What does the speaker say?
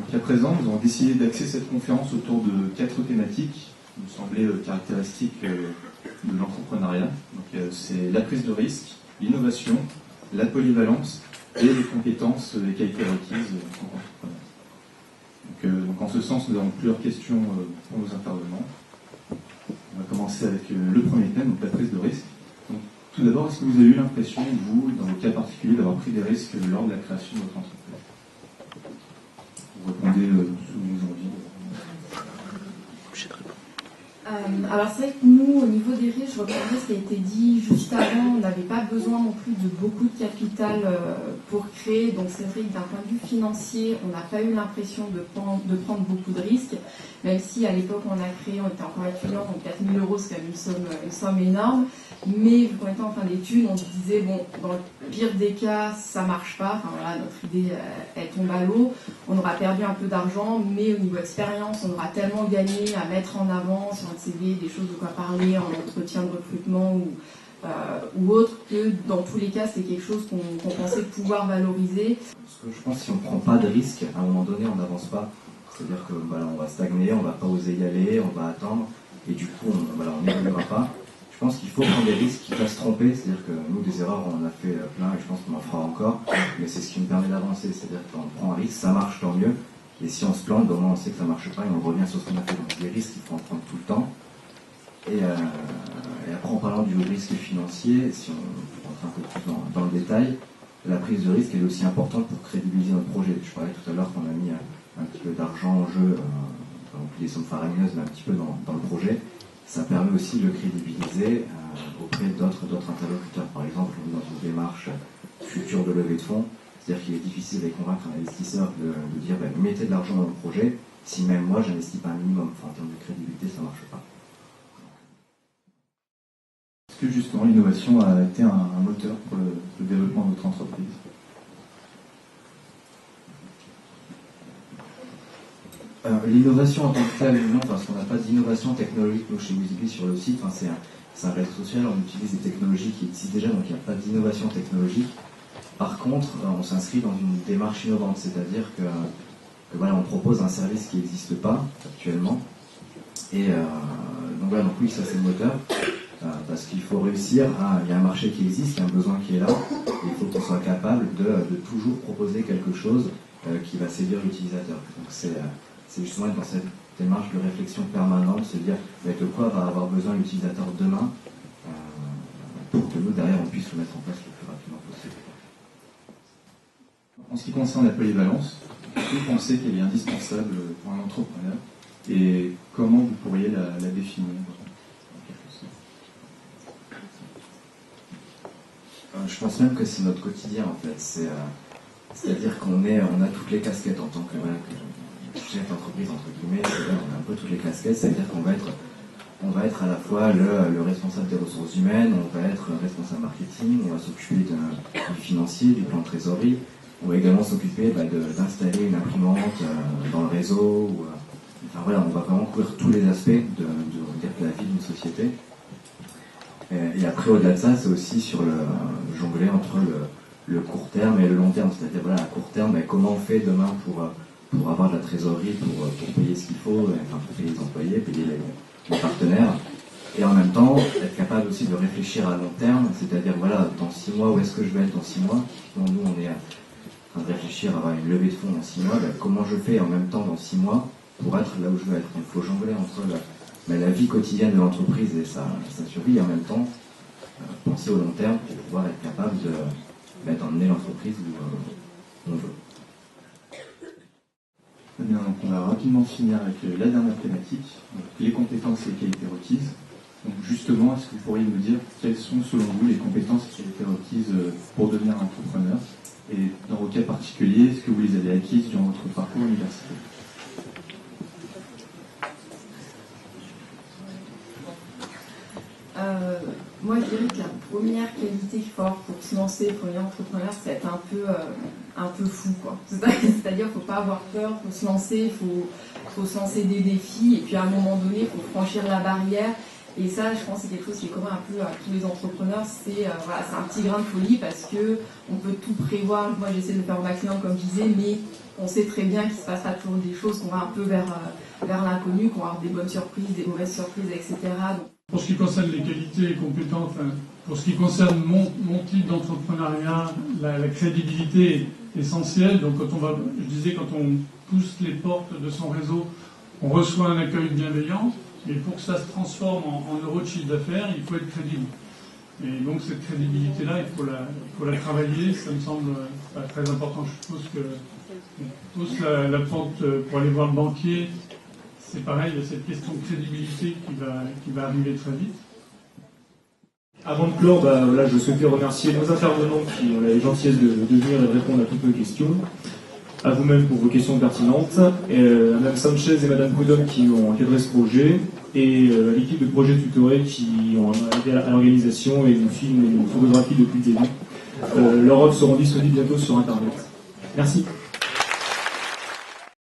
Donc à présent, nous avons décidé d'axer cette conférence autour de 4 thématiques qui nous semblaient caractéristiques de l'entrepreneuriat. Donc c'est la prise de risque, l'innovation, la polyvalence et les compétences et qualités requises en tant qu'entrepreneur. Donc en ce sens, nous avons plusieurs questions pour nos intervenants. On va commencer avec le premier thème, donc la prise de risque. Donc, tout d'abord, est-ce que vous avez eu l'impression, vous, dans vos cas particuliers, d'avoir pris des risques lors de la création de votre entreprise? Vous répondez sous vos envies. Alors c'est vrai que nous, au niveau des risques, je reprendrai ce qui a été dit juste avant, on n'avait pas besoin non plus de beaucoup de capital pour créer, donc c'est vrai que d'un point de vue financier, on n'a pas eu l'impression de prendre beaucoup de risques, même si à l'époque on a créé, on était encore étudiant, donc 4 000 €, c'est quand même une somme énorme, mais vu qu'on était en fin d'études, on se disait, bon, dans le pire des cas, ça marche pas, enfin voilà, notre idée, elle tombe à l'eau, on aura perdu un peu d'argent, mais au niveau expérience, on aura tellement gagné à mettre en avant sur notre CV des choses de quoi parler en entretien de recrutement ou autre, que dans tous les cas, c'est quelque chose qu'on pensait pouvoir valoriser. Parce que je pense que si on ne prend pas de risque, à un moment donné, on n'avance pas. C'est-à-dire que voilà, on va stagner, on ne va pas oser y aller, on va attendre, et du coup, on n'évoluera pas. Je pense qu'il faut prendre des risques, quitte à se tromper, c'est-à-dire que nous, des erreurs, on en a fait plein, et je pense qu'on en fera encore, mais c'est ce qui nous permet d'avancer, c'est-à-dire qu'on prend un risque, ça marche, tant mieux, et si on se plante, au moins on sait que ça ne marche pas, et on revient sur ce qu'on a fait. Donc les risques, il faut en prendre tout le temps. Et après, en parlant du risque financier, si on rentre un peu plus dans le détail, la prise de risque est aussi importante pour crédibiliser notre projet. Je parlais tout à l'heure qu'on a mis un petit peu d'argent en jeu, donc des sommes faramineuses, mais un petit peu dans le projet. Ça permet aussi de le crédibiliser auprès d'autres interlocuteurs. Par exemple, on est dans une démarche future de levée de fonds, c'est-à-dire qu'il est difficile de convaincre un investisseur de dire mettez de l'argent dans le projet, si même moi j'investis pas un minimum. Enfin, en termes de crédibilité, ça ne marche pas. Est-ce que justement l'innovation a été un moteur pour le développement de votre entreprise? L'innovation en tant que telle, non, parce qu'on n'a pas d'innovation technologique nous, chez Wizibly sur le site. Enfin, c'est un réseau social, on utilise des technologies qui existent déjà, donc il n'y a pas d'innovation technologique. Par contre, on s'inscrit dans une démarche innovante, c'est-à-dire que voilà, on propose un service qui n'existe pas actuellement. Et donc voilà, donc oui, ça c'est le moteur. Parce qu'il faut réussir il y a un marché qui existe, il y a un besoin qui est là, et il faut qu'on soit capable de toujours proposer quelque chose qui va séduire l'utilisateur. Donc c'est justement dans cette démarche de réflexion permanente, se dire de quoi va avoir besoin l'utilisateur demain pour que nous, derrière, on puisse le mettre en place le plus rapidement possible. En ce qui concerne la polyvalence, vous pensez qu'elle est indispensable pour un entrepreneur et comment vous pourriez la définir? Je pense même que c'est notre quotidien en fait. C'est-à-dire qu'on a toutes les casquettes en tant que chef d'entreprise entre guillemets. On a un peu toutes les casquettes. C'est-à-dire qu'on va être à la fois le responsable des ressources humaines, on va être responsable marketing, on va s'occuper du financier, du plan de trésorerie. On va également s'occuper d'installer une imprimante dans le réseau. Enfin voilà, on va vraiment couvrir tous les aspects de la vie d'une société. Et après, au-delà de ça, c'est aussi sur le jongler entre le court terme et le long terme. C'est-à-dire, voilà, à court terme, comment on fait demain pour avoir de la trésorerie, pour payer ce qu'il faut, enfin, pour payer les employés, payer les partenaires. Et en même temps, être capable aussi de réfléchir à long terme, c'est-à-dire, voilà, dans 6 mois, où est-ce que je vais être dans 6 mois? Bon, nous, on est en train de réfléchir à une levée de fonds dans 6 mois. Comment je fais en même temps dans 6 mois pour être là où je veux être? Donc, il faut jongler entre la vie quotidienne de l'entreprise et sa survie, et en même temps penser au long terme pour pouvoir être capable d'emmener l'entreprise où on veut. Très bien, donc on va rapidement finir avec la dernière thématique, donc les compétences et les qualités requises. Donc justement, est-ce que vous pourriez nous dire quelles sont selon vous les compétences et qualités requises pour devenir entrepreneur? Et dans vos cas particuliers, est-ce que vous les avez acquises durant votre parcours universitaire? Moi, je dirais que la première qualité qu'il faut avoir pour se lancer, pour devenir entrepreneur, c'est être un peu fou, quoi. C'est-à-dire qu'il ne faut pas avoir peur, il faut se lancer, il faut se lancer des défis, et puis à un moment donné, il faut franchir la barrière Et ça, je pense, c'est quelque chose qui est commun un peu à tous les entrepreneurs. C'est voilà, c'est un petit grain de folie parce que on peut tout prévoir. Moi, j'essaie de le faire au maximum, comme je disais, mais on sait très bien qu'il se passera toujours des choses, qu'on va un peu vers l'inconnu, qu'on va avoir des bonnes surprises, des mauvaises surprises, etc. Donc, pour ce qui concerne les qualités et compétences, pour ce qui concerne mon type d'entrepreneuriat, la crédibilité est essentielle. Donc je disais, quand on pousse les portes de son réseau, on reçoit un accueil bienveillant. Et pour que ça se transforme en euros de chiffre d'affaires, il faut être crédible. Et donc cette crédibilité-là, il faut la travailler. Ça me semble très important. Je suppose que on pousse la porte pour aller voir le banquier. C'est pareil, il y a cette question de crédibilité qui va arriver très vite. Avant de clore, voilà, je souhaitais remercier nos intervenants qui ont la gentillesse de venir et de répondre à toutes nos questions. À vous-même pour vos questions pertinentes, à Mme Sanchez et Mme Prudhomme qui ont encadré ce projet, et à l'équipe de Projet Tutoré qui ont aidé à l'organisation et nous filment et nous photographies depuis le début. Leurs œuvres seront disponibles bientôt sur Internet. Merci.